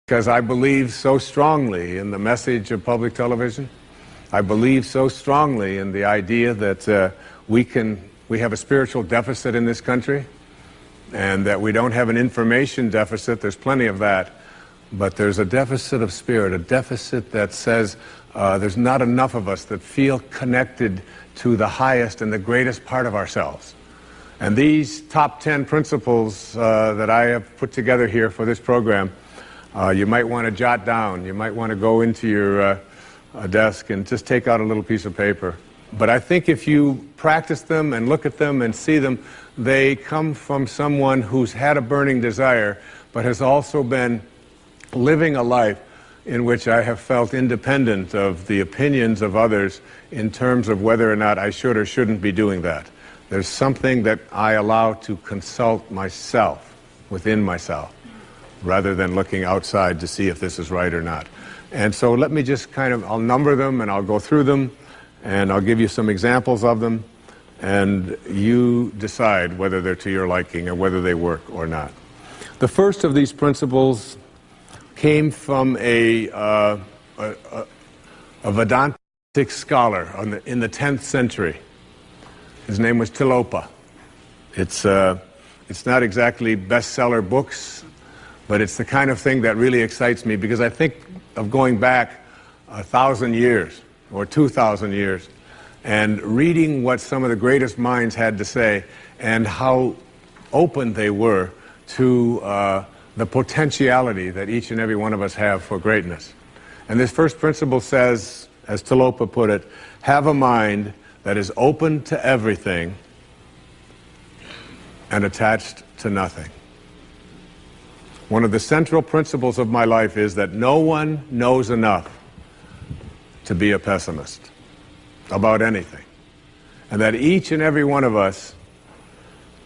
because I believe so strongly in the message of public television. I believe so strongly in the idea that we have a spiritual deficit in this country, and that we don't have an information deficit. There's plenty of that, but there's a deficit of spirit, a deficit that says there's not enough of us that feel connected to the highest and the greatest part of ourselves. And these top 10 principles that I have put together here for this program, you might want to jot down. You might want to go into your desk and just take out a little piece of paper. But I think if you practice them and look at them and see them, they come from someone who's had a burning desire, but has also been living a life in which I have felt independent of the opinions of others in terms of whether or not I should or shouldn't be doing that. There's something that I allow to consult myself, within myself, rather than looking outside to see if this is right or not. And so let me just I'll number them and I'll go through them and I'll give you some examples of them, and you decide whether they're to your liking or whether they work or not. The first of these principles came from a Vedantic scholar in the 10th century. His name was Tilopa. It's not exactly bestseller books, but it's the kind of thing that really excites me, because I think of going back 1,000 years or 2,000 years and reading what some of the greatest minds had to say and how open they were to the potentiality that each and every one of us have for greatness. And this first principle says, as Tilopa put it, have a mind that is open to everything and attached to nothing. One of the central principles of my life is that no one knows enough to be a pessimist about anything. And that each and every one of us,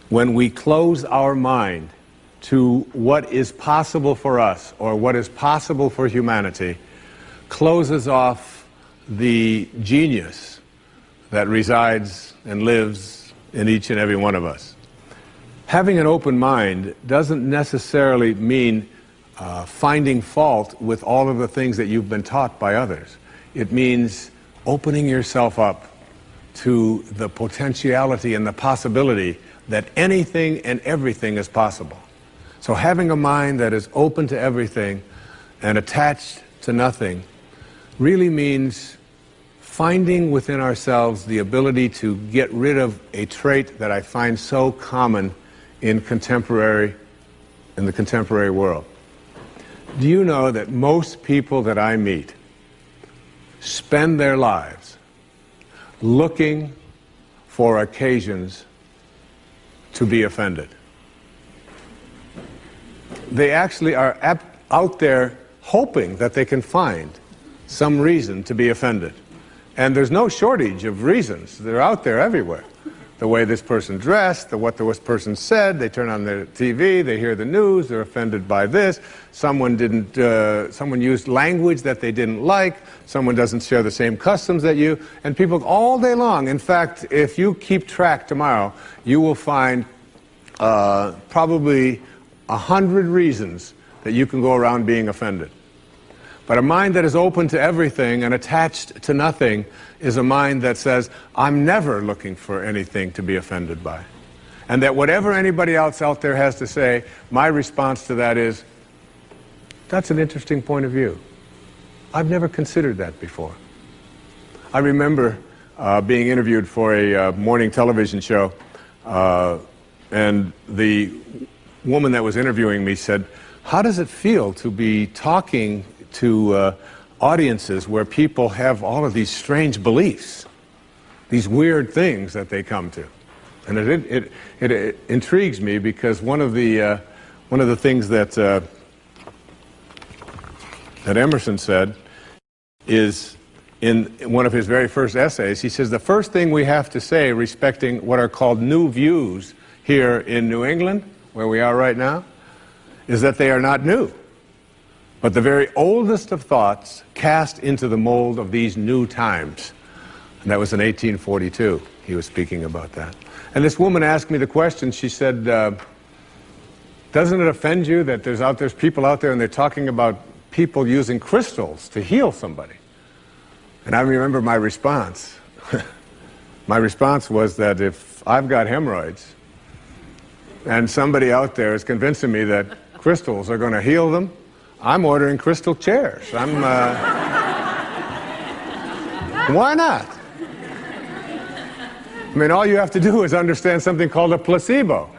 when we close our mind to what is possible for us or what is possible for humanity, closes off the genius that resides and lives in each and every one of us. Having an open mind doesn't necessarily mean finding fault with all of the things that you've been taught by others. It means opening yourself up to the potentiality and the possibility that anything and everything is possible. So having a mind that is open to everything and attached to nothing really means finding within ourselves the ability to get rid of a trait that I find so common in the contemporary world. Do you know that most people that I meet spend their lives looking for occasions to be offended? They actually are out there hoping that they can find some reason to be offended. And there's no shortage of reasons. They're out there everywhere. The way this person dressed, what this person said, they turn on their TV, they hear the news, they're offended by this, someone used language that they didn't like, someone doesn't share the same customs that you, and people all day long. In fact, if you keep track tomorrow, you will find probably 100 reasons that you can go around being offended. But a mind that is open to everything and attached to nothing is a mind that says, I'm never looking for anything to be offended by. And that whatever anybody else out there has to say, my response to that is, that's an interesting point of view. I've never considered that before. I remember being interviewed for a morning television show, and the woman that was interviewing me said, how does it feel to be talking to audiences where people have all of these strange beliefs, these weird things that they come to? And it intrigues me, because one of the things that Emerson said is, in one of his very first essays, he says the first thing we have to say respecting what are called new views here in New England, where we are right now, is that they are not new, but the very oldest of thoughts cast into the mold of these new times. And that was in 1842. He was speaking about that. And this woman asked me the question. She said, doesn't it offend you that there's people out there and they're talking about people using crystals to heal somebody. And I remember my response. My response was that if I've got hemorrhoids and somebody out there is convincing me that crystals are going to heal them, I'm ordering crystal chairs. Why not? I mean, all you have to do is understand something called a placebo.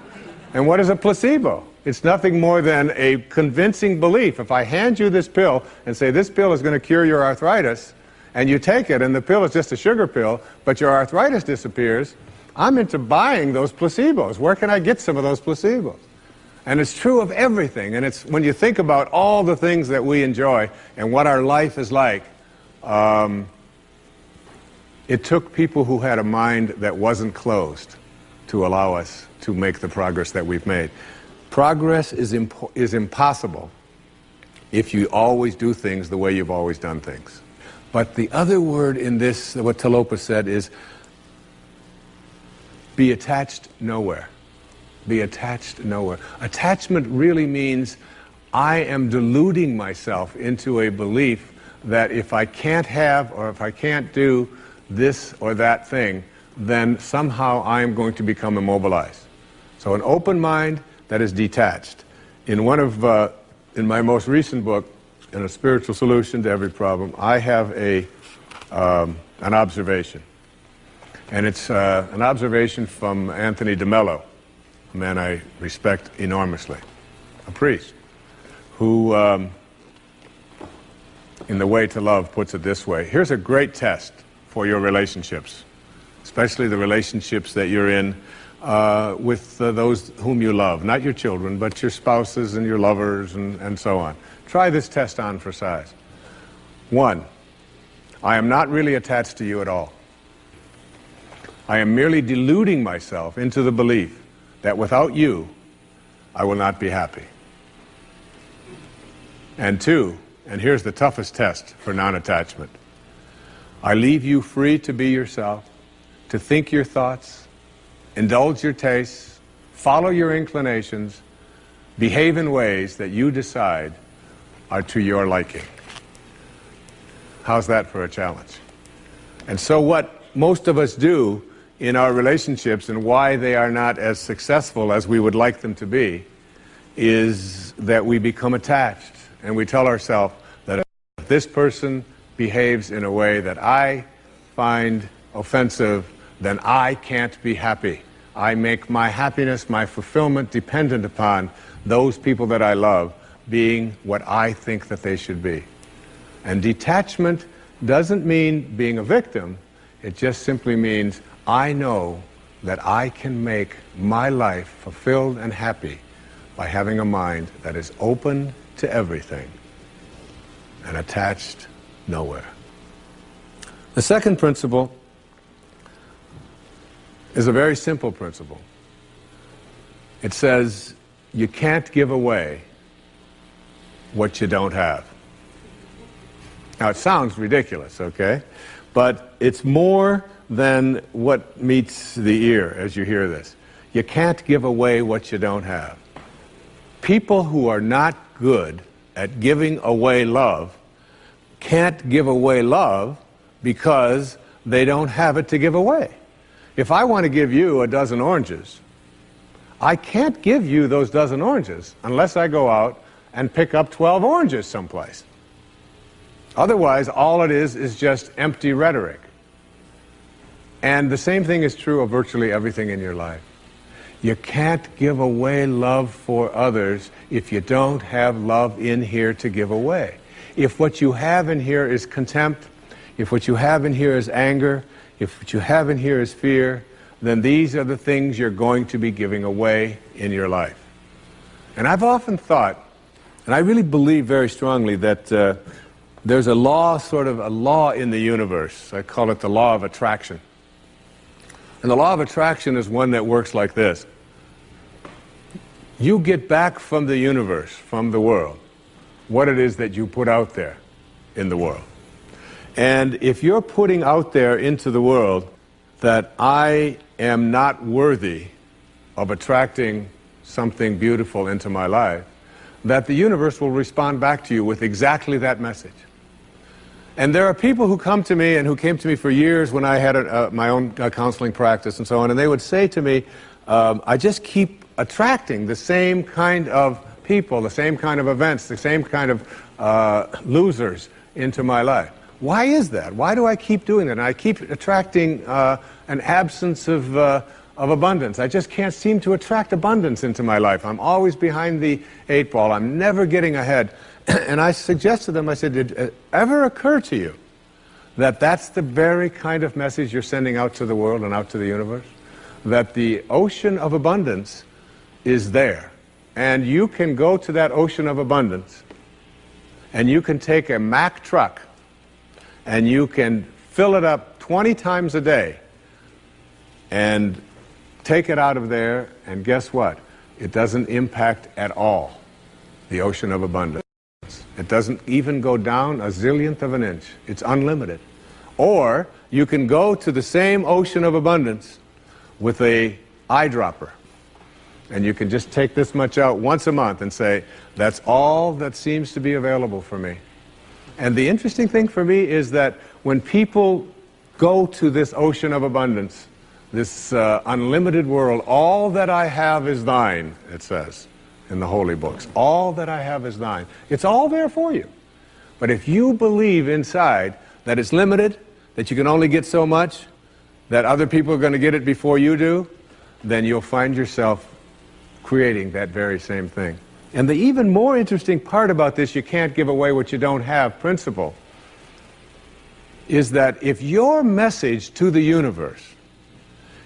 And what is a placebo? It's nothing more than a convincing belief. If I hand you this pill and say this pill is going to cure your arthritis, and you take it and the pill is just a sugar pill, but your arthritis disappears, I'm into buying those placebos. Where can I get some of those placebos? And it's true of everything. And it's when you think about all the things that we enjoy and what our life is like, it took people who had a mind that wasn't closed to allow us to make the progress that we've made. Progress is impossible if you always do things the way you've always done things. But the other word in this, what Talopa said, is be attached nowhere. Be attached nowhere. Attachment really means I am deluding myself into a belief that if I can't have or if I can't do this or that thing, then somehow I am going to become immobilized. So an open mind that is detached. In my most recent book, in A Spiritual Solution to Every Problem, I have an observation. And it's an observation from Anthony DeMello, a man I respect enormously, a priest, who, in The Way to Love, puts it this way. Here's a great test for your relationships, especially the relationships that you're in with those whom you love, not your children, but your spouses and your lovers and so on. Try this test on for size. 1, I am not really attached to you at all. I am merely deluding myself into the belief that without you, I will not be happy. And 2, and here's the toughest test for non-attachment, I leave you free to be yourself, to think your thoughts, indulge your tastes, follow your inclinations, behave in ways that you decide are to your liking. How's that for a challenge? And so what most of us do in our relationships and why they are not as successful as we would like them to be is that we become attached and we tell ourselves that if this person behaves in a way that I find offensive, then I can't be happy. I make my happiness, my fulfillment dependent upon those people that I love being what I think that they should be. And detachment doesn't mean being a victim. It just simply means I know that I can make my life fulfilled and happy by having a mind that is open to everything and attached nowhere. The second principle is a very simple principle. It says you can't give away what you don't have. Now it sounds ridiculous, okay? But it's more than what meets the ear as you hear this. You can't give away what you don't have. People who are not good at giving away love can't give away love because they don't have it to give away. If I want to give you a dozen oranges, I can't give you those dozen oranges unless I go out and pick up 12 oranges someplace. Otherwise, all it is just empty rhetoric. And the same thing is true of virtually everything in your life. You can't give away love for others if you don't have love in here to give away. If what you have in here is contempt, if what you have in here is anger, if what you have in here is fear, then these are the things you're going to be giving away in your life. And I've often thought, and I really believe very strongly that there's a law, sort of a law in the universe. I call it the law of attraction. And the law of attraction is one that works like this. You get back from the universe, from the world, what it is that you put out there in the world. And if you're putting out there into the world that I am not worthy of attracting something beautiful into my life, that the universe will respond back to you with exactly that message. And there are people who come to me and who came to me for years when I had my own counseling practice and so on, and they would say to me, I just keep attracting the same kind of people, the same kind of events, the same kind of losers into my life. Why is that? Why do I keep doing that? And I keep attracting an absence of abundance. I just can't seem to attract abundance into my life. I'm always behind the 8 ball. I'm never getting ahead. And I suggested to them, I said, did it ever occur to you that that's the very kind of message you're sending out to the world and out to the universe? That the ocean of abundance is there. And you can go to that ocean of abundance and you can take a Mack truck and you can fill it up 20 times a day and take it out of there, and guess what? It doesn't impact at all the ocean of abundance. It doesn't even go down a zillionth of an inch. It's unlimited. Or you can go to the same ocean of abundance with a eyedropper, and you can just take this much out once a month and say, that's all that seems to be available for me. And the interesting thing for me is that when people go to this ocean of abundance, this unlimited world, all that I have is thine, it says in the holy books. All that I have is thine. It's all there for you. But if you believe inside that it's limited, that you can only get so much, that other people are going to get it before you do, then you'll find yourself creating that very same thing. And the even more interesting part about this, you can't give away what you don't have principle, is that if your message to the universe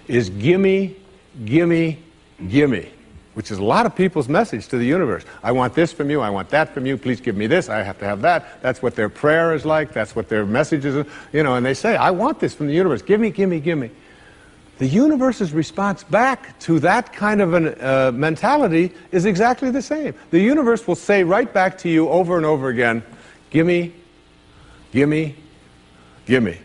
is gimme, gimme, gimme, which is a lot of people's message to the universe. I want this from you, I want that from you, please give me this, I have to have that. That's what their prayer is like, that's what their message is, you know, and they say, I want this from the universe, gimme, gimme, gimme. The universe's response back to that kind of a mentality is exactly the same. The universe will say right back to you over and over again, gimme, gimme, gimme.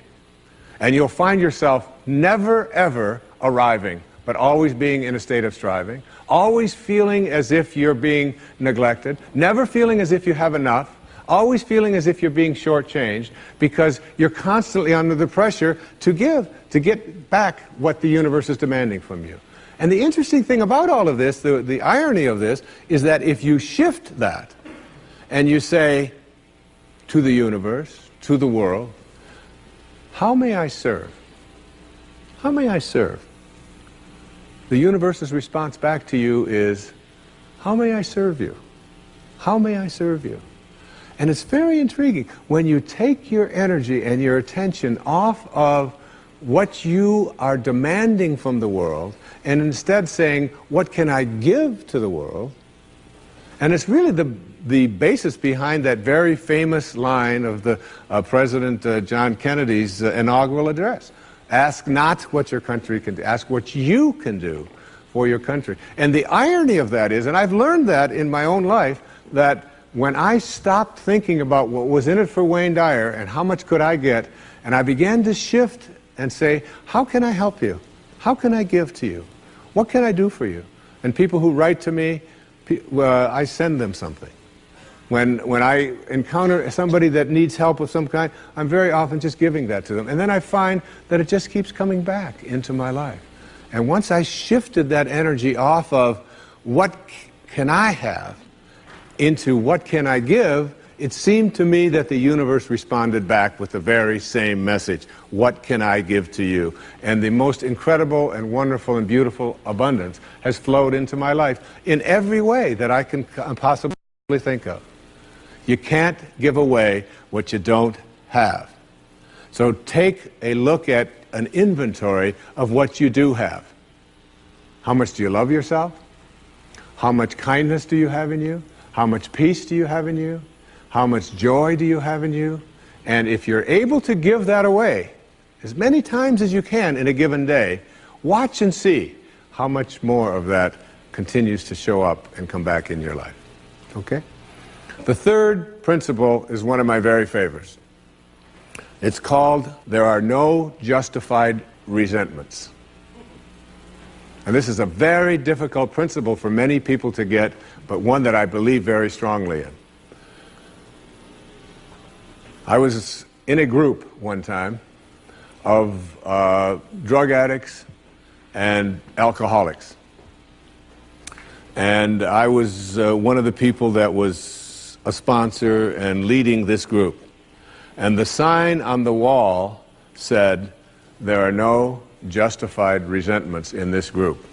And you'll find yourself never ever arriving, but always being in a state of striving, always feeling as if you're being neglected, never feeling as if you have enough, always feeling as if you're being shortchanged, because you're constantly under the pressure to give, to get back what the universe is demanding from you. And the interesting thing about all of this, the irony of this, is that if you shift that and you say to the universe, to the world, how may I serve? How may I serve? The universe's response back to you is, how may I serve you? How may I serve you? And it's very intriguing. When you take your energy and your attention off of what you are demanding from the world, and instead saying, what can I give to the world? And it's really the basis behind that very famous line of the President John Kennedy's inaugural address. Ask not what your country can do, ask what you can do for your country. And the irony of that is, and I've learned that in my own life, that when I stopped thinking about what was in it for Wayne Dyer and how much could I get, and I began to shift and say, how can I help you? How can I give to you? What can I do for you? And people who write to me, I send them something. When I encounter somebody that needs help of some kind, I'm very often just giving that to them. And then I find that it just keeps coming back into my life. And once I shifted that energy off of what can I have into what can I give, it seemed to me that the universe responded back with the very same message. What can I give to you? And the most incredible and wonderful and beautiful abundance has flowed into my life in every way that I can possibly think of. You can't give away what you don't have. So take a look at an inventory of what you do have. How much do you love yourself? How much kindness do you have in you? How much peace do you have in you? How much joy do you have in you? And if you're able to give that away as many times as you can in a given day, watch and see how much more of that continues to show up and come back in your life. Okay? The third principle is one of my very favorites. It's called, there are no justified resentments. And this is a very difficult principle for many people to get, but one that I believe very strongly in. I was in a group one time of drug addicts and alcoholics. And I was one of the people that was a sponsor and leading this group. And the sign on the wall said, "There are no justified resentments in this group."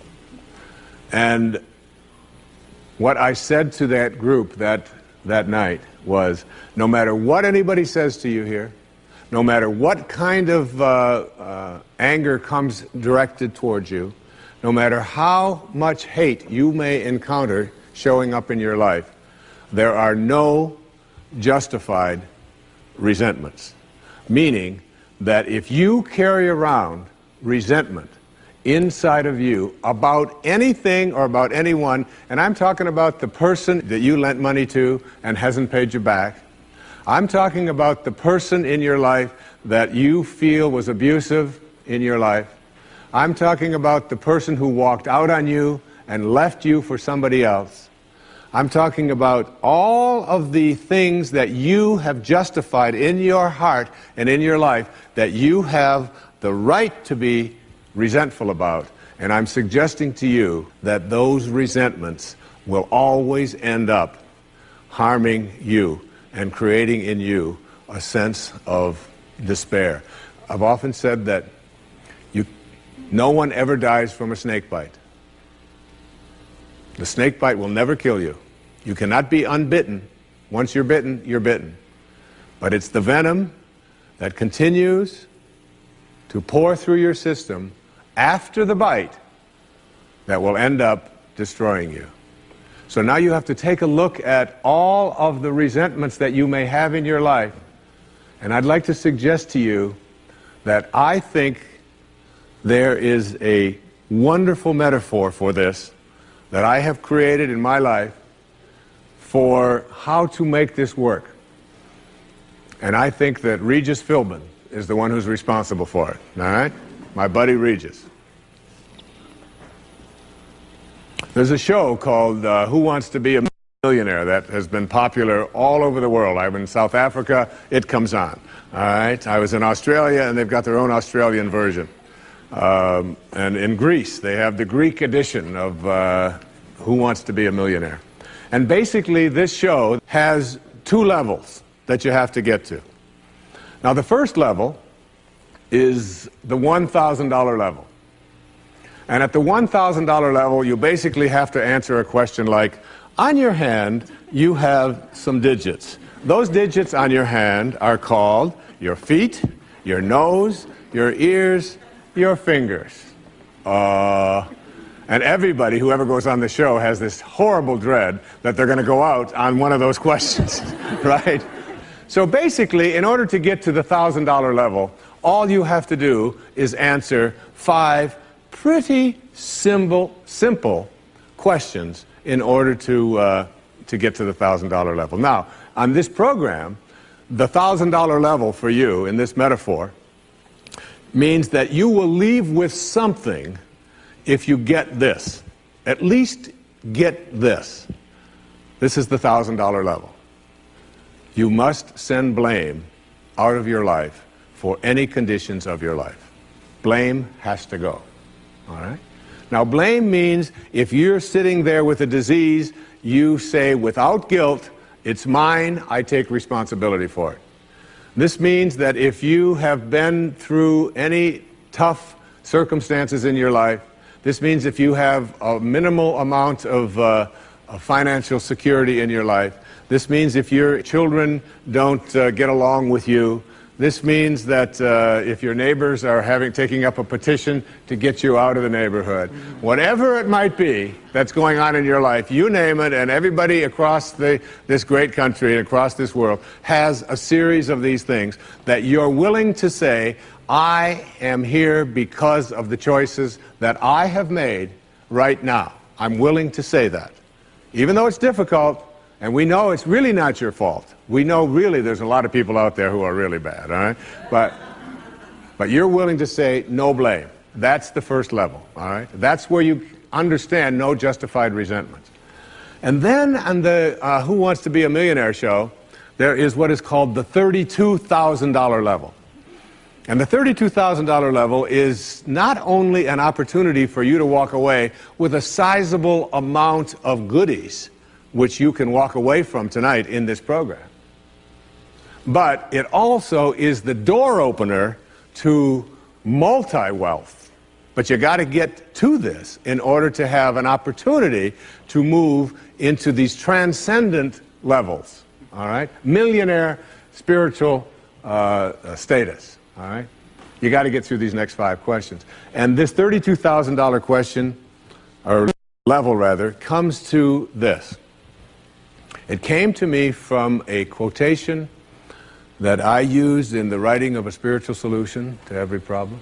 And what I said to that group that night was, no matter what anybody says to you here, no matter what kind of anger comes directed towards you, no matter how much hate you may encounter showing up in your life, there are no justified resentments. Meaning that if you carry around resentment inside of you about anything or about anyone, and I'm talking about the person that you lent money to and hasn't paid you back, I'm talking about the person in your life that you feel was abusive in your life, I'm talking about the person who walked out on you and left you for somebody else, I'm talking about all of the things that you have justified in your heart and in your life that you have the right to be resentful about. And I'm suggesting to you that those resentments will always end up harming you and creating in you a sense of despair. I've often said that no one ever dies from a snake bite. The snake bite will never kill you. You cannot be unbitten. Once you're bitten, you're bitten. But it's the venom that continues to pour through your system after the bite that will end up destroying you. So now you have to take a look at all of the resentments that you may have in your life. And I'd like to suggest to you that I think there is a wonderful metaphor for this that I have created in my life for how to make this work. And I think that Regis Philbin is the one who's responsible for it, all right? My buddy Regis. There's a show called Who Wants to Be a Millionaire that has been popular all over the world. I was in South Africa, it comes on, all right? I was in Australia, and they've got their own Australian version. And in Greece, they have the Greek edition of Who Wants to Be a Millionaire. And basically, this show has two levels that you have to get to. Now, the first level is the $1,000 level. And at the $1,000 level, you basically have to answer a question like, on your hand, you have some digits. Those digits on your hand are called your feet, your nose, your ears, your fingers. And everybody who ever goes on the show has this horrible dread that they're going to go out on one of those questions, right? So basically, in order to get to the $1,000 level, all you have to do is answer 5 pretty simple questions in order to get to the $1,000 level. Now, on this program, the $1,000 level for you in this metaphor means that you will leave with something if you get this. At least get this. This is the $1,000 level. You must send blame out of your life for any conditions of your life. Blame has to go. All right? Now, blame means if you're sitting there with a disease, you say without guilt, it's mine, I take responsibility for it. This means that if you have been through any tough circumstances in your life, this means if you have a minimal amount of financial security in your life, this means if your children don't get along with you, this means that if your neighbors are taking up a petition to get you out of the neighborhood, whatever it might be that's going on in your life, you name it, and everybody across this great country and across this world has a series of these things that you're willing to say, I am here because of the choices that I have made right now. I'm willing to say that. Even though it's difficult, and we know it's really not your fault. We know really there's a lot of people out there who are really bad, all right? But you're willing to say no blame. That's the first level, all right? That's where you understand no justified resentment. And then on the Who Wants to Be a Millionaire show, there is what is called the $32,000 level. And the $32,000 level is not only an opportunity for you to walk away with a sizable amount of goodies, which you can walk away from tonight in this program, but it also is the door opener to multi-wealth. But you got to get to this in order to have an opportunity to move into these transcendent levels, all right? Millionaire spiritual status, all right? You got to get through these next 5 questions. And this $32,000 question, or level rather, comes to this. It came to me from a quotation that I used in the writing of A Spiritual Solution to Every Problem.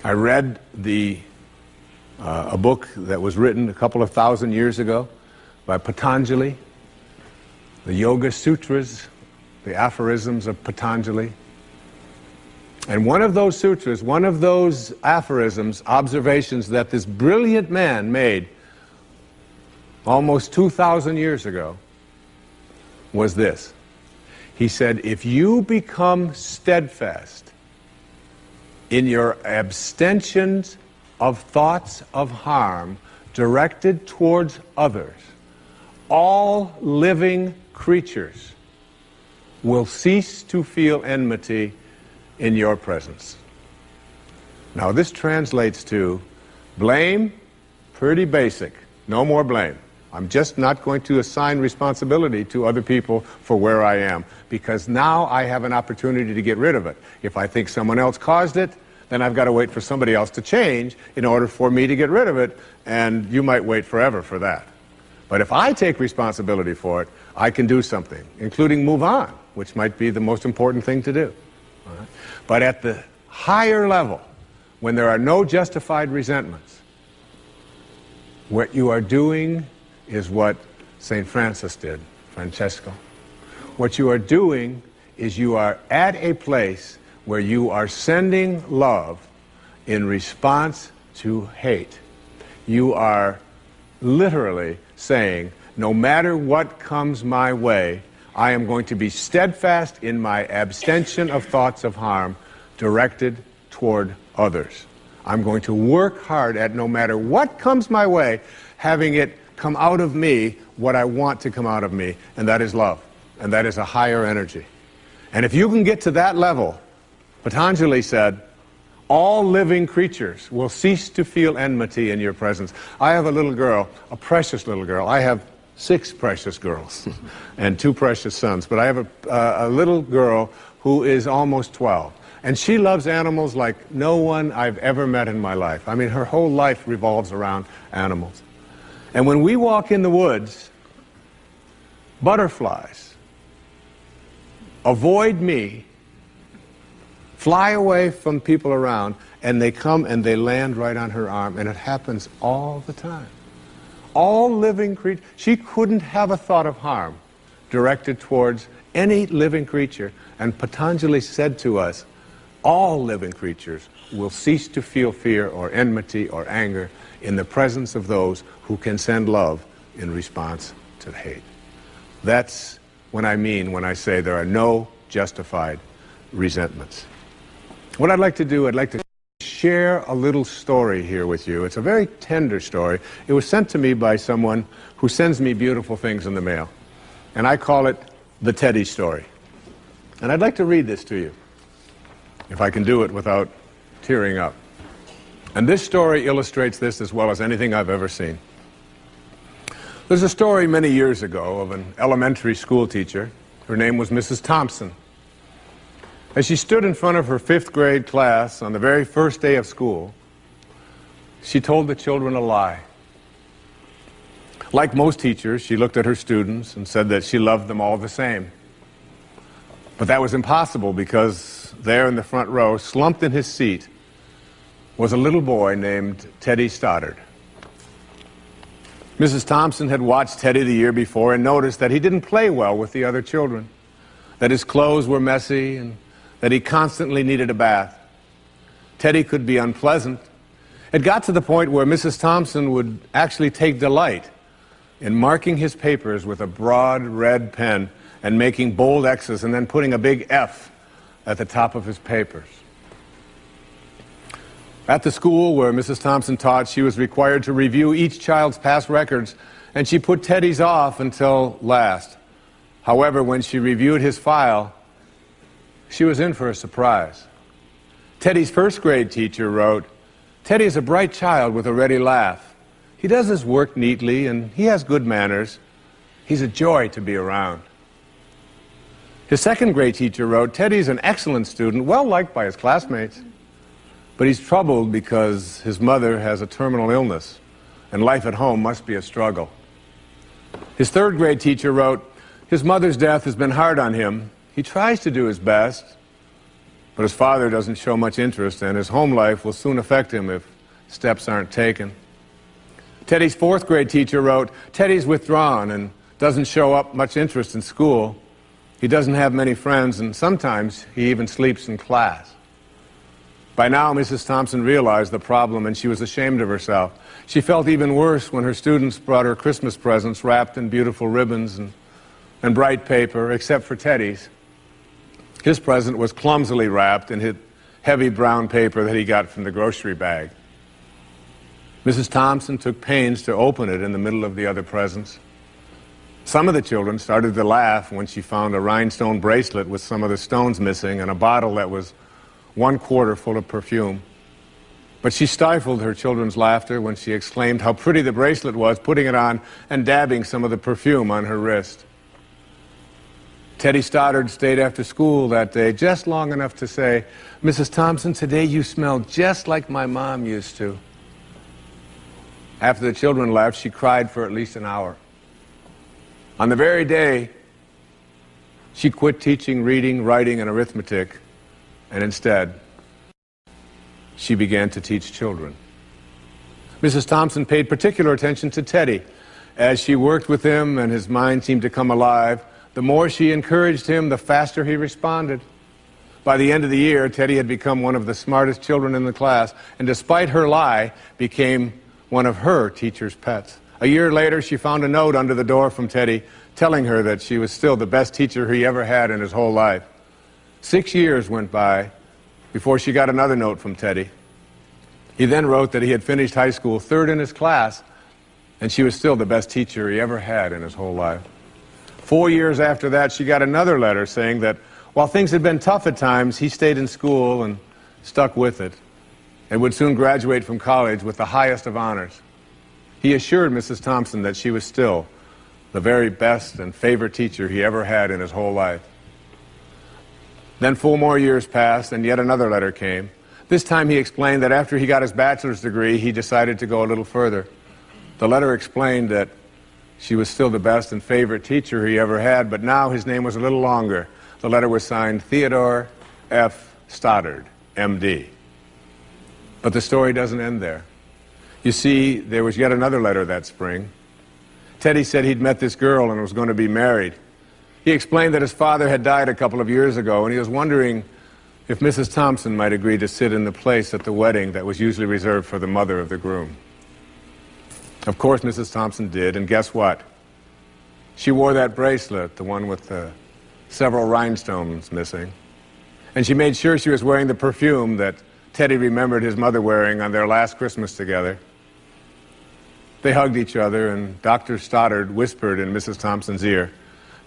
I read a book that was written a couple of thousand years ago by Patanjali, the Yoga Sutras, the aphorisms of Patanjali. And one of those sutras, one of those aphorisms, observations that this brilliant man made almost 2,000 years ago was this. He said, if you become steadfast in your abstentions of thoughts of harm directed towards others, all living creatures will cease to feel enmity in your presence. Now this translates to blame, pretty basic, no more blame. I'm just not going to assign responsibility to other people for where I am, because now I have an opportunity to get rid of it. If I think someone else caused it, then I've got to wait for somebody else to change in order for me to get rid of it, and you might wait forever for that. But if I take responsibility for it, I can do something, including move on, which might be the most important thing to do. All right? But at the higher level, when there are no justified resentments, what you are doing is what St. Francis did, Francesco. What you are doing is you are at a place where you are sending love in response to hate. You are literally saying, no matter what comes my way, I am going to be steadfast in my abstention of thoughts of harm directed toward others. I'm going to work hard at, no matter what comes my way, having it come out of me what I want to come out of me, and that is love, and that is a higher energy. And if you can get to that level, Patanjali said, all living creatures will cease to feel enmity in your presence. I have a little girl, a precious little girl. I have 6 precious girls and 2 precious sons, but I have a little girl who is almost 12. And she loves animals like no one I've ever met in my life. I mean, her whole life revolves around animals. And when we walk in the woods, butterflies avoid me, fly away from people around, and they come and they land right on her arm, and it happens all the time. All living creatures, she couldn't have a thought of harm directed towards any living creature. And Patanjali said to us, all living creatures will cease to feel fear or enmity or anger in the presence of those who can send love in response to hate. That's what I mean when I say there are no justified resentments. What I'd like to do, I'd like to share a little story here with you. It's a very tender story. It was sent to me by someone who sends me beautiful things in the mail. And I call it the Teddy story. And I'd like to read this to you, if I can do it without tearing up. And this story illustrates this as well as anything I've ever seen. There's a story many years ago of an elementary school teacher. Her name was Mrs. Thompson. As she stood in front of her 5th grade class on the very first day of school, she told the children a lie. Like most teachers, she looked at her students and said that she loved them all the same. But that was impossible, because there in the front row, slumped in his seat, was a little boy named Teddy Stoddard. Mrs. Thompson had watched Teddy the year before and noticed that he didn't play well with the other children, that his clothes were messy, and that he constantly needed a bath. Teddy could be unpleasant. It got to the point where Mrs. Thompson would actually take delight in marking his papers with a broad red pen and making bold X's and then putting a big F at the top of his papers. At the school where Mrs. Thompson taught, she was required to review each child's past records, and she put Teddy's off until last. However, when she reviewed his file, she was in for a surprise. Teddy's first grade teacher wrote, "Teddy is a bright child with a ready laugh. He does his work neatly and he has good manners. He's a joy to be around." His second grade teacher wrote, "Teddy's an excellent student, well liked by his classmates, but he's troubled because his mother has a terminal illness and life at home must be a struggle." His third grade teacher wrote, "His mother's death has been hard on him. He tries to do his best, but his father doesn't show much interest, and his home life will soon affect him if steps aren't taken." Teddy's fourth grade teacher wrote, "Teddy's withdrawn and doesn't show up much interest in school. He doesn't have many friends, and sometimes he even sleeps in class." By now, Mrs. Thompson realized the problem, and she was ashamed of herself. She felt even worse when her students brought her Christmas presents wrapped in beautiful ribbons and bright paper, except for Teddy's. His present was clumsily wrapped in heavy brown paper that he got from the grocery bag. Mrs. Thompson took pains to open it in the middle of the other presents. Some of the children started to laugh when she found a rhinestone bracelet with some of the stones missing and a bottle that was 1/4 full of perfume. But she stifled her children's laughter when she exclaimed how pretty the bracelet was, putting it on and dabbing some of the perfume on her wrist. Teddy Stoddard stayed after school that day just long enough to say, "Mrs. Thompson, today you smell just like my mom used to." After the children left, she cried for at least an hour. On the very day, she quit teaching reading, writing, and arithmetic, and instead, she began to teach children. Mrs. Thompson paid particular attention to Teddy. As she worked with him and his mind seemed to come alive, the more she encouraged him, the faster he responded. By the end of the year, Teddy had become one of the smartest children in the class, and despite her lie, became one of her teacher's pets. A year later, she found a note under the door from Teddy telling her that she was still the best teacher he ever had in his whole life. 6 years went by before she got another note from Teddy. He then wrote that he had finished high school third in his class, and she was still the best teacher he ever had in his whole life. 4 years after that, she got another letter saying that while things had been tough at times, he stayed in school and stuck with it, and would soon graduate from college with the highest of honors. He assured Mrs. Thompson that she was still the very best and favorite teacher he ever had in his whole life. Then 4 more years passed, and yet another letter came. This time he explained that after he got his bachelor's degree, he decided to go a little further. The letter explained that she was still the best and favorite teacher he ever had, but now his name was a little longer. The letter was signed Theodore F. Stoddard, M.D. But the story doesn't end there. You see, there was yet another letter that spring. Teddy said he'd met this girl and was going to be married. He explained that his father had died a couple of years ago, and he was wondering if Mrs. Thompson might agree to sit in the place at the wedding that was usually reserved for the mother of the groom. Of course, Mrs. Thompson did, and guess what? She wore that bracelet, the one with several rhinestones missing, and she made sure she was wearing the perfume that Teddy remembered his mother wearing on their last Christmas together. They hugged each other, and Dr. Stoddard whispered in Mrs. Thompson's ear,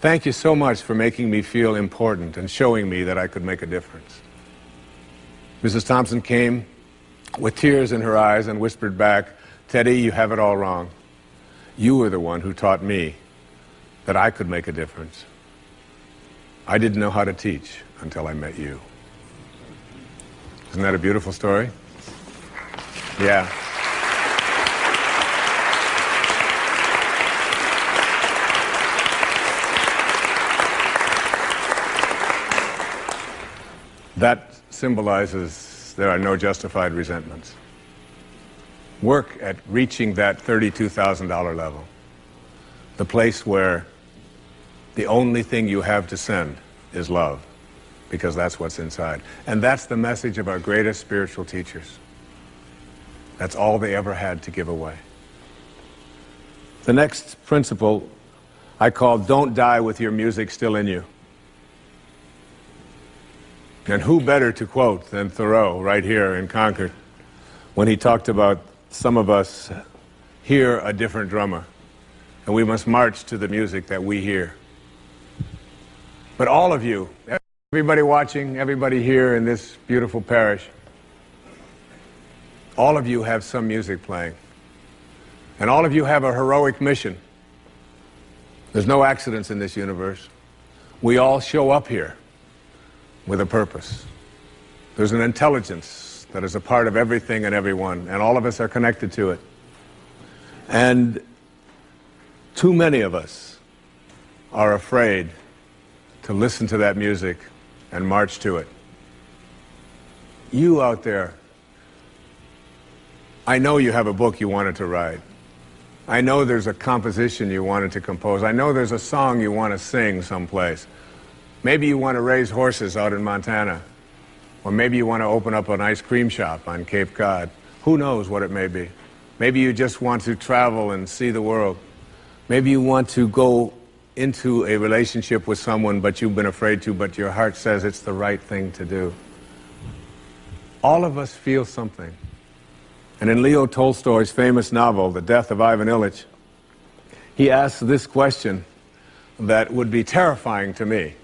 "Thank you so much for making me feel important and showing me that I could make a difference." Mrs. Thompson came with tears in her eyes and whispered back, "Teddy, you have it all wrong. You were the one who taught me that I could make a difference. I didn't know how to teach until I met you." Isn't that a beautiful story? Yeah. That symbolizes there are no justified resentments. Work at reaching that $32,000 level, the place where the only thing you have to send is love, because that's what's inside. And that's the message of our greatest spiritual teachers. That's all they ever had to give away. The next principle I call don't die with your music still in you. And who better to quote than Thoreau right here in Concord when he talked about some of us hear a different drummer and we must march to the music that we hear. But all of you, everybody watching, everybody here in this beautiful parish, all of you have some music playing. And all of you have a heroic mission. There's no accidents in this universe. We all show up here with a purpose. There's an intelligence that is a part of everything and everyone, and all of us are connected to it. And too many of us are afraid to listen to that music and march to it. You out there, I know you have a book you wanted to write. I know there's a composition you wanted to compose. I know there's a song you want to sing someplace. Maybe you want to raise horses out in Montana. Or maybe you want to open up an ice cream shop on Cape Cod. Who knows what it may be. Maybe you just want to travel and see the world. Maybe you want to go into a relationship with someone but you've been afraid to, but your heart says it's the right thing to do. All of us feel something. And in Leo Tolstoy's famous novel, The Death of Ivan Ilyich, he asks this question that would be terrifying to me.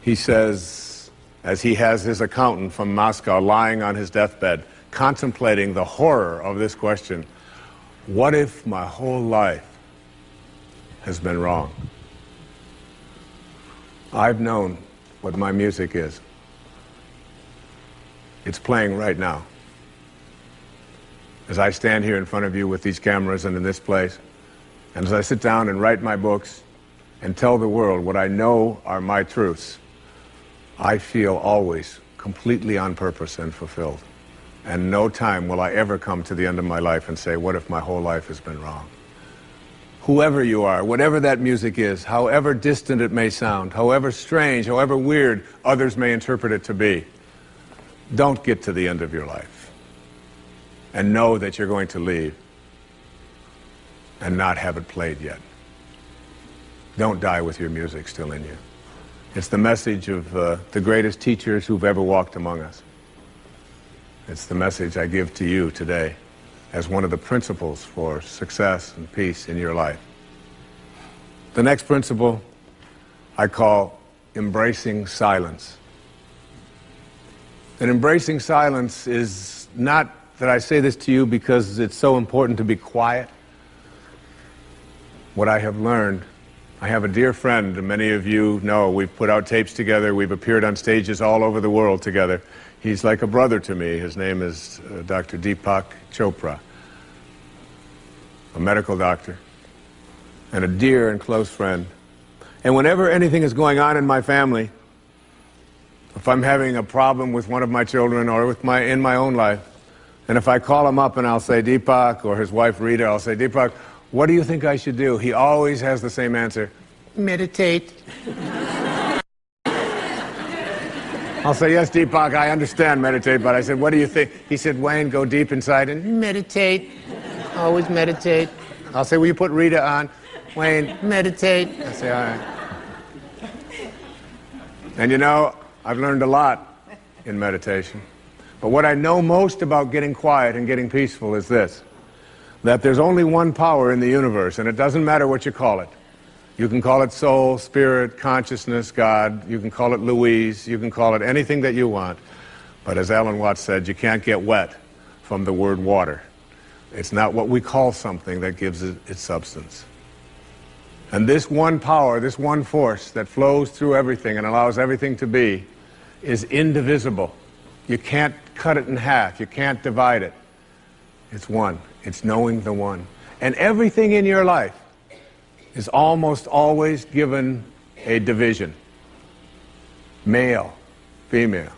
He says, as he has his accountant from Moscow lying on his deathbed, contemplating the horror of this question, what if my whole life has been wrong? I've known what my music is. It's playing right now. As I stand here in front of you with these cameras and in this place, and as I sit down and write my books and tell the world what I know are my truths, I feel always completely on purpose and fulfilled. And no time will I ever come to the end of my life and say, what if my whole life has been wrong? Whoever you are, whatever that music is, however distant it may sound, however strange, however weird others may interpret it to be, don't get to the end of your life and know that you're going to leave and not have it played yet. Don't die with your music still in you. It's the message of the greatest teachers who've ever walked among us. It's the message I give to you today as one of the principles for success and peace in your life. The next principle I call embracing silence. And embracing silence is not that I say this to you because it's so important to be quiet. What I have learned, I have a dear friend, and many of you know, we've put out tapes together, we've appeared on stages all over the world together. He's like a brother to me. His name is Dr. Deepak Chopra, a medical doctor, and a dear and close friend. And whenever anything is going on in my family, if I'm having a problem with one of my children or in my own life, and if I call him up and I'll say, Deepak, or his wife Rita, I'll say, Deepak, what do you think I should do? He always has the same answer, meditate. I'll say, yes, Deepak, I understand meditate, but I said, what do you think? He said, Wayne, go deep inside and meditate. Always meditate. I'll say, will you put Rita on? Wayne, meditate. I say, all right. And you know, I've learned a lot in meditation. But what I know most about getting quiet and getting peaceful is this, that there's only one power in the universe, and it doesn't matter what you call it. You can call it soul, spirit, consciousness, God. You can call it Louise. You can call it anything that you want. But as Alan Watts said, you can't get wet from the word water. It's not what we call something that gives it its substance. And this one power, this one force that flows through everything and allows everything to be, is indivisible. You can't cut it in half. You can't divide it. It's one. It's knowing the one. And everything in your life is almost always given a division. Male, female,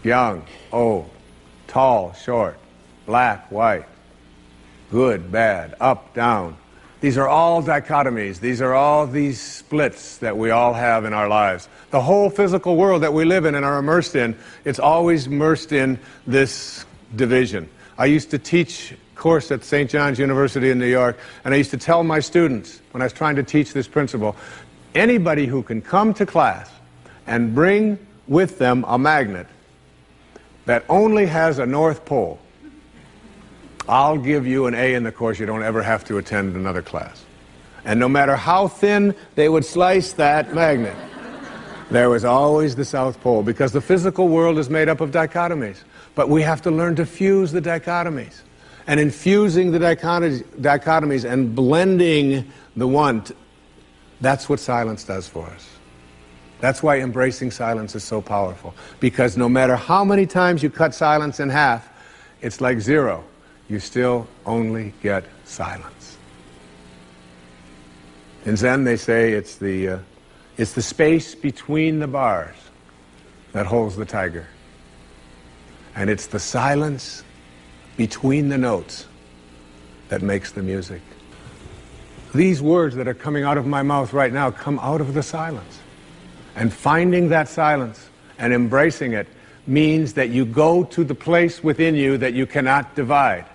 young, old, tall, short, black, white, good, bad, up, down. These are all dichotomies. These are all these splits that we all have in our lives. The whole physical world that we live in and are immersed in, it's always immersed in this division. I used to teach a course at St. John's University in New York, and I used to tell my students when I was trying to teach this principle, anybody who can come to class and bring with them a magnet that only has a North Pole, I'll give you an A in the course. You don't ever have to attend another class. And no matter how thin they would slice that magnet, there was always the South Pole, because the physical world is made up of dichotomies. But we have to learn to fuse the dichotomies. And in fusing the dichotomies and blending the one, that's what silence does for us. That's why embracing silence is so powerful. Because no matter how many times you cut silence in half, it's like zero. You still only get silence. In Zen, they say it's the space between the bars that holds the tiger. And it's the silence between the notes that makes the music. These words that are coming out of my mouth right now come out of the silence. And finding that silence and embracing it means that you go to the place within you that you cannot divide.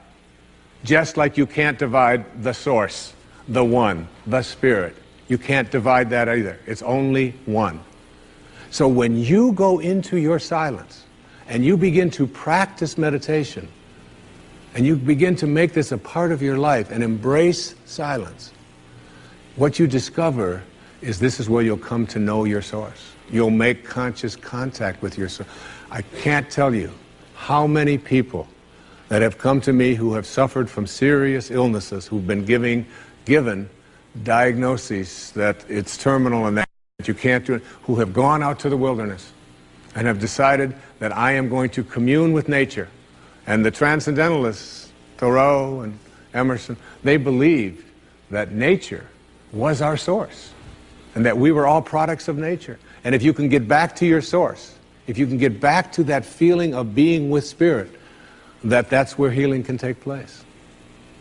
Just like you can't divide the source, the one, the spirit. You can't divide that either. It's only one. So when you go into your silence and you begin to practice meditation and you begin to make this a part of your life and embrace silence, what you discover is this is where you'll come to know your source. You'll make conscious contact with your source. I can't tell you how many people that have come to me who have suffered from serious illnesses, who've been given diagnoses that it's terminal and that you can't do it, who have gone out to the wilderness and have decided that I am going to commune with nature. And the transcendentalists, Thoreau and Emerson, they believed that nature was our source and that we were all products of nature. And if you can get back to your source, if you can get back to that feeling of being with spirit, that's where healing can take place.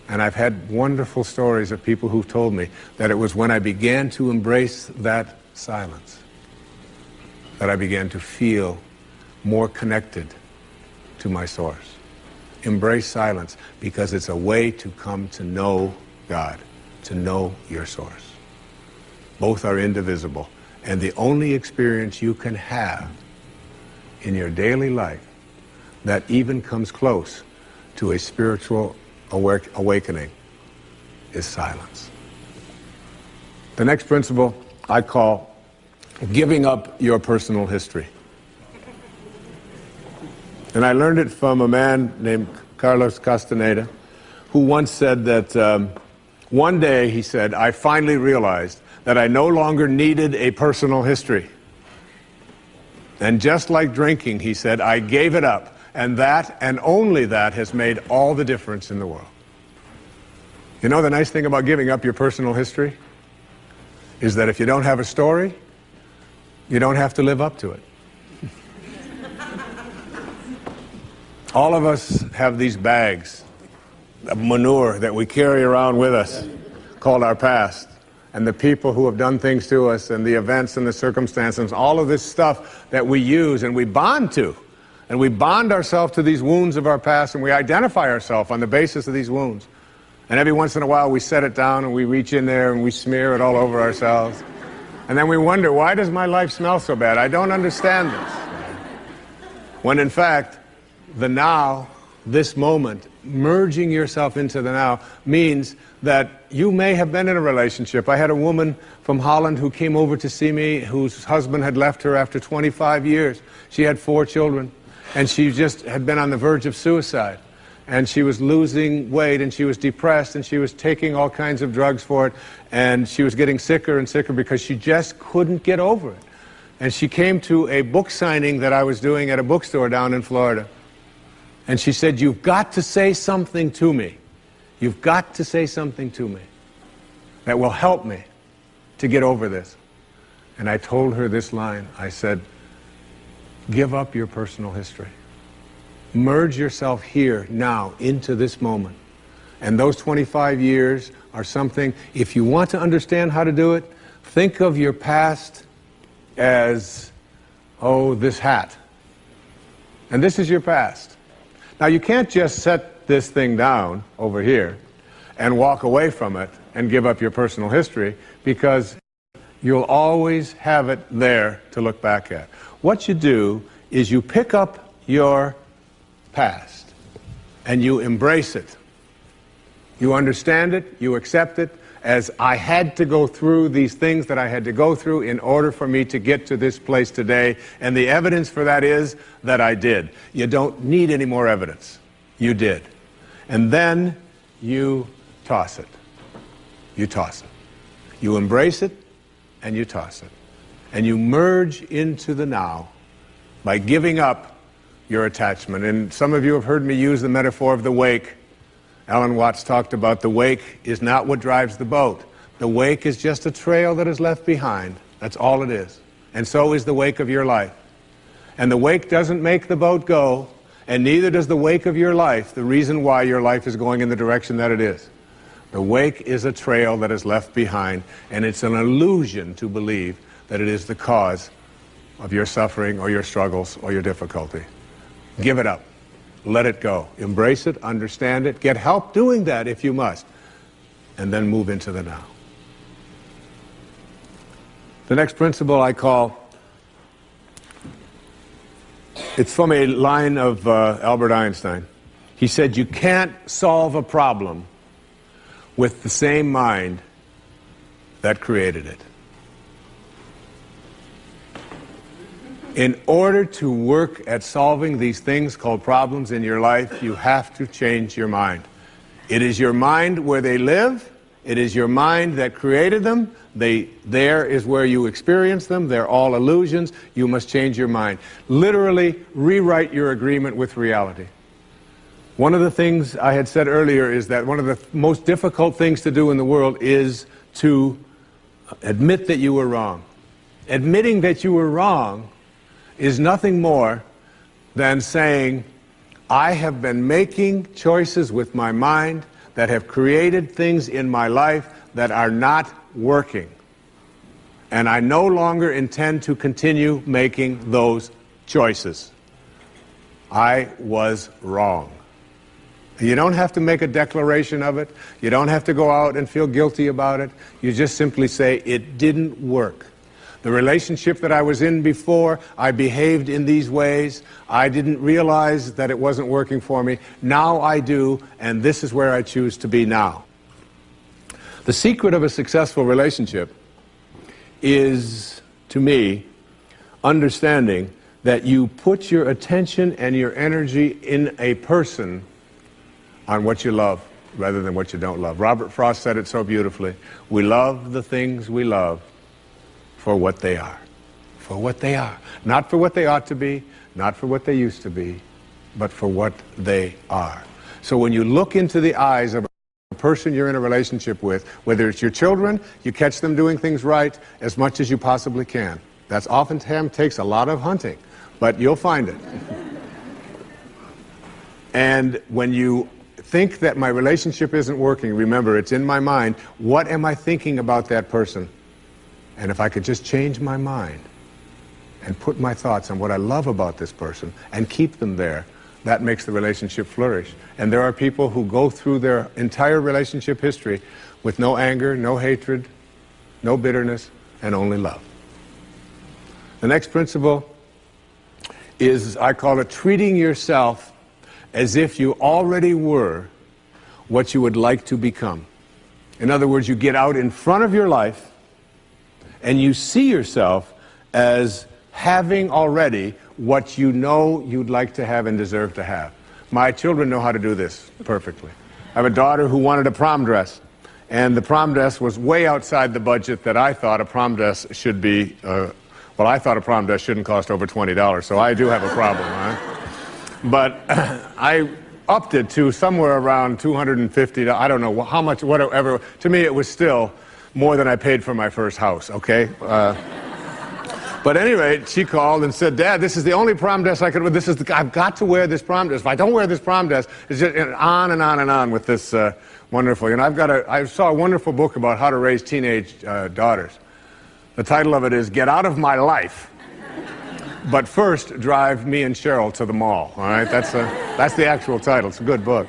And I've had wonderful stories of people who've told me that it was when I began to embrace that silence that I began to feel more connected to my source. Embrace silence because it's a way to come to know God, to know your source. Both are indivisible. And the only experience you can have in your daily life that even comes close to a spiritual awakening is silence. The next principle I call giving up your personal history. And I learned it from a man named Carlos Castaneda, who once said that one day, he said, I finally realized that I no longer needed a personal history. And just like drinking, he said, I gave it up. And that, and only that, has made all the difference in the world. You know the nice thing about giving up your personal history is that if you don't have a story, you don't have to live up to it. All of us have these bags of manure that we carry around with us called our past. And the people who have done things to us and the events and the circumstances, all of this stuff that we use and we bond to. And we bond ourselves to these wounds of our past and we identify ourselves on the basis of these wounds. And every once in a while we set it down and we reach in there and we smear it all over ourselves. And then we wonder, why does my life smell so bad? I don't understand this. When in fact, the now, this moment, merging yourself into the now means that you may have been in a relationship. I had a woman from Holland who came over to see me whose husband had left her after 25 years. She had 4 children. And she just had been on the verge of suicide. And she was losing weight, and she was depressed, and she was taking all kinds of drugs for it. And she was getting sicker and sicker because she just couldn't get over it. And she came to a book signing that I was doing at a bookstore down in Florida. And she said, you've got to say something to me. You've got to say something to me that will help me to get over this. And I told her this line. I said, give up your personal history. Merge yourself here, now, into this moment. And those 25 years are something, if you want to understand how to do it, think of your past as, oh, this hat. And this is your past. Now, you can't just set this thing down over here and walk away from it and give up your personal history, because you'll always have it there to look back at. What you do is you pick up your past and you embrace it. You understand it, you accept it, as I had to go through these things that I had to go through in order for me to get to this place today, and the evidence for that is that I did. You don't need any more evidence. You did. And then you toss it. You toss it. You embrace it, and you toss it. And you merge into the now by giving up your attachment. And some of you have heard me use the metaphor of the wake. Alan Watts talked about the wake is not what drives the boat. The wake is just a trail that is left behind. That's all it is. And so is the wake of your life. And the wake doesn't make the boat go, and neither does the wake of your life, the reason why your life is going in the direction that it is. The wake is a trail that is left behind, and it's an illusion to believe that it is the cause of your suffering or your struggles or your difficulty. Give it up. Let it go. Embrace it, understand it, get help doing that if you must, and then move into the now. The next principle I call, it's from a line of Albert Einstein. He said, you can't solve a problem with the same mind that created it. In order to work at solving these things called problems in your life, you have to change your mind. It is your mind where they live. It is your mind that created them. There is where you experience them. They're all illusions. You must change your mind. Literally rewrite your agreement with reality. One of the things I had said earlier is that one of the most difficult things to do in the world is to admit that you were wrong. Admitting that you were wrong is nothing more than saying, I have been making choices with my mind that have created things in my life that are not working. And I no longer intend to continue making those choices. I was wrong. You don't have to make a declaration of it. You don't have to go out and feel guilty about it. You just simply say, it didn't work. The relationship that I was in before, I behaved in these ways. I didn't realize that it wasn't working for me. Now I do, and this is where I choose to be now. The secret of a successful relationship is, to me, understanding that you put your attention and your energy in a person on what you love rather than what you don't love. Robert Frost said it so beautifully. We love the things we love for what they are. For what they are. Not for what they ought to be, not for what they used to be, but for what they are. So when you look into the eyes of a person you're in a relationship with, whether it's your children, you catch them doing things right as much as you possibly can. That's oftentimes takes a lot of hunting, but you'll find it. And when you think that my relationship isn't working, remember, it's in my mind. What am I thinking about that person? And if I could just change my mind and put my thoughts on what I love about this person and keep them there, that makes the relationship flourish. And there are people who go through their entire relationship history with no anger, no hatred, no bitterness, and only love. The next principle is, I call it, treating yourself as if you already were what you would like to become. In other words, you get out in front of your life and you see yourself as having already what you know you'd like to have and deserve to have. My children know how to do this perfectly. I have a daughter who wanted a prom dress, and the prom dress was way outside the budget that I thought a prom dress should be. Well, I thought a prom dress shouldn't cost over $20, so I do have a problem, right? But I upped it to somewhere around $250. I don't know how much, whatever. To me, it was still more than I paid for my first house, okay? But at any rate, she called and said, Dad, this is the only prom dress I could wear. I've got to wear this prom dress. If I don't wear this prom dress, it's just on and on and on with this wonderful. You know, I saw a wonderful book about how to raise teenage daughters. The title of it is Get Out of My Life, but first drive me and Cheryl to the mall. All right, that's the actual title. It's a good book.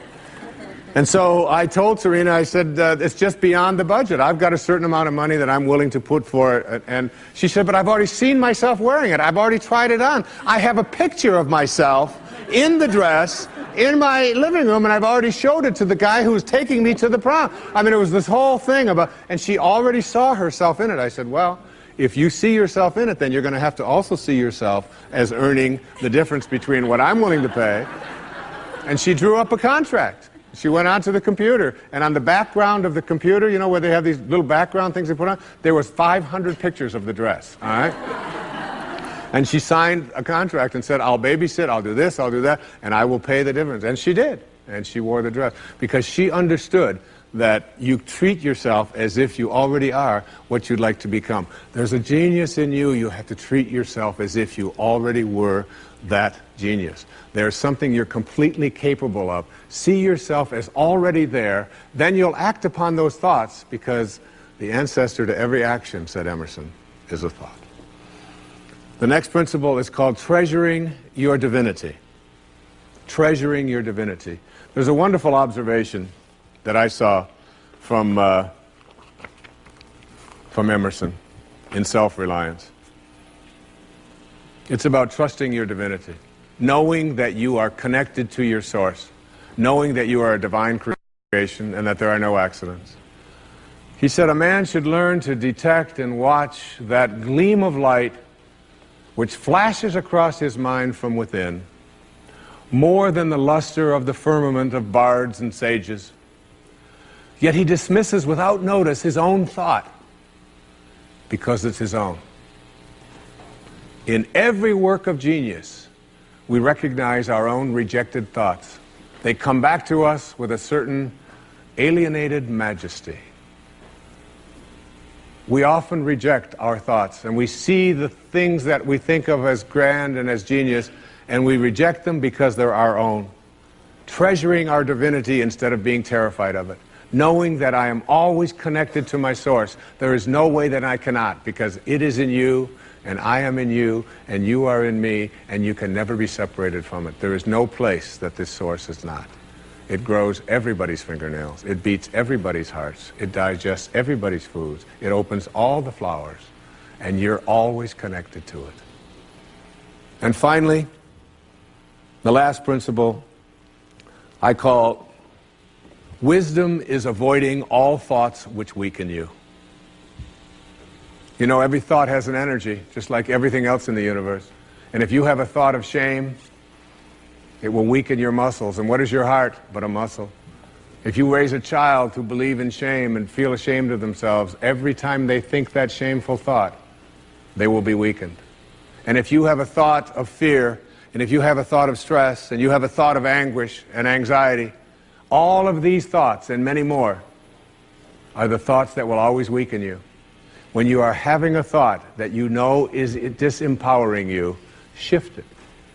And so I told Serena, I said, it's just beyond the budget. I've got a certain amount of money that I'm willing to put for it. And she said, but I've already seen myself wearing it. I've already tried it on. I have a picture of myself in the dress in my living room, and I've already showed it to the guy who was taking me to the prom. I mean, it was this whole thing about, and she already saw herself in it. I said, well, if you see yourself in it, then you're going to have to also see yourself as earning the difference between what I'm willing to pay. And she drew up a contract. She went onto the computer, and on the background of the computer, you know, where they have these little background things they put on, there was 500 pictures of the dress, all right? And she signed a contract and said, I'll babysit, I'll do this, I'll do that, and I will pay the difference. And she did, and she wore the dress, because she understood that you treat yourself as if you already are what you'd like to become. There's a genius in you. You have to treat yourself as if you already were that genius. There's something you're completely capable of. See yourself as already there. Then you'll act upon those thoughts, because the ancestor to every action, said Emerson, is a thought. The next principle is called treasuring your divinity. Treasuring your divinity. There's a wonderful observation that I saw from Emerson in Self-Reliance. It's about trusting your divinity, knowing that you are connected to your source, knowing that you are a divine creation and that there are no accidents. He said, a man should learn to detect and watch that gleam of light which flashes across his mind from within, more than the luster of the firmament of bards and sages. Yet he dismisses without notice his own thought, because it's his own. In every work of genius, we recognize our own rejected thoughts. They come back to us with a certain alienated majesty. We often reject our thoughts, and we see the things that we think of as grand and as genius, and we reject them because they're our own. Treasuring our divinity instead of being terrified of it. Knowing that I am always connected to my source. There is no way that I cannot, because it is in you, and I am in you, and you are in me, and you can never be separated from it. There is no place that this source is not. It grows everybody's fingernails. It beats everybody's hearts. It digests everybody's foods. It opens all the flowers, and you're always connected to it. And finally, the last principle I call wisdom is avoiding all thoughts which weaken you. You know, every thought has an energy, just like everything else in the universe. And if you have a thought of shame, it will weaken your muscles. And what is your heart but a muscle? If you raise a child who believe in shame and feel ashamed of themselves, every time they think that shameful thought, they will be weakened. And if you have a thought of fear, and if you have a thought of stress, and you have a thought of anguish and anxiety, all of these thoughts and many more are the thoughts that will always weaken you. When you are having a thought that you know is disempowering you, shift it.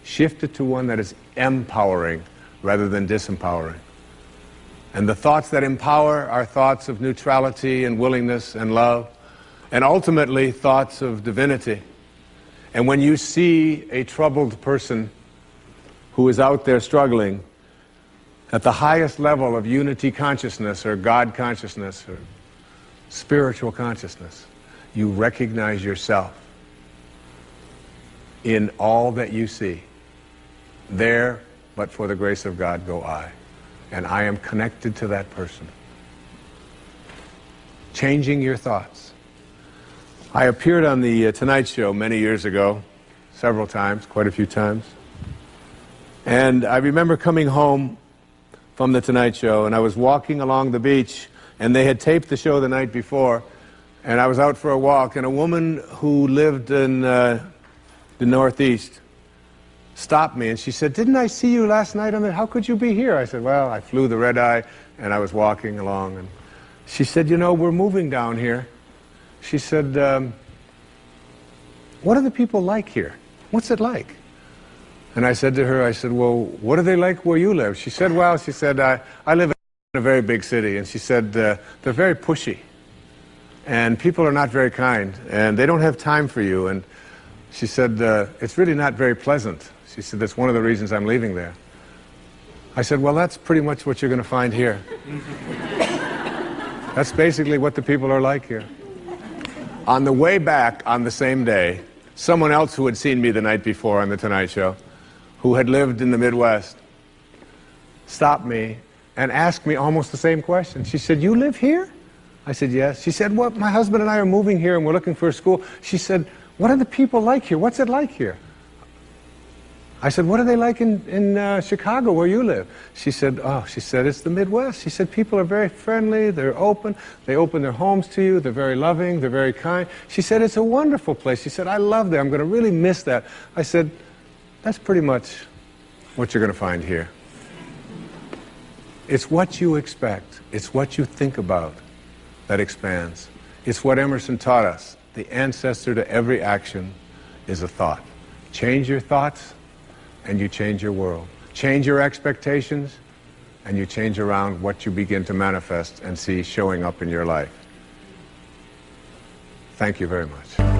Shift it to one that is empowering rather than disempowering. And the thoughts that empower are thoughts of neutrality and willingness and love, and ultimately thoughts of divinity. And when you see a troubled person who is out there struggling, at the highest level of unity consciousness or God consciousness or spiritual consciousness, you recognize yourself in all that you see. There, but for the grace of God, go I. And I am connected to that person. Changing your thoughts. I appeared on the Tonight Show many years ago, several times, quite a few times. And I remember coming home from the Tonight Show, and I was walking along the beach, and they had taped the show the night before, and I was out for a walk, and a woman who lived in the Northeast stopped me, and she said, "Didn't I see you last night on the, how could you be here?" I said, "Well, I flew the red eye, and I was walking along." And she said, "You know, we're moving down here." She said, what are the people like here? What's it like? And I said to her, I said, well, what are they like where you live? She said, well, she said, I live in a very big city. And she said, they're very pushy. And people are not very kind. And they don't have time for you. And she said, it's really not very pleasant. She said, that's one of the reasons I'm leaving there. I said, well, that's pretty much what you're going to find here. That's basically what the people are like here. On the way back on the same day, someone else who had seen me the night before on The Tonight Show, who had lived in the Midwest, stopped me and asked me almost the same question. She said, you live here? I said, yes. She said, well, my husband and I are moving here and we're looking for a school. She said, what are the people like here? What's it like here? I said, what are they like in Chicago where you live? She said, oh, she said, it's the Midwest. She said, people are very friendly, they're open, they open their homes to you, they're very loving, they're very kind. She said, it's a wonderful place. She said, I love that, I'm going to really miss that. I said, that's pretty much what you're going to find here. It's what you expect, it's what you think about that expands. It's what Emerson taught us. The ancestor to every action is a thought. Change your thoughts, and you change your world. Change your expectations, and you change around what you begin to manifest and see showing up in your life. Thank you very much.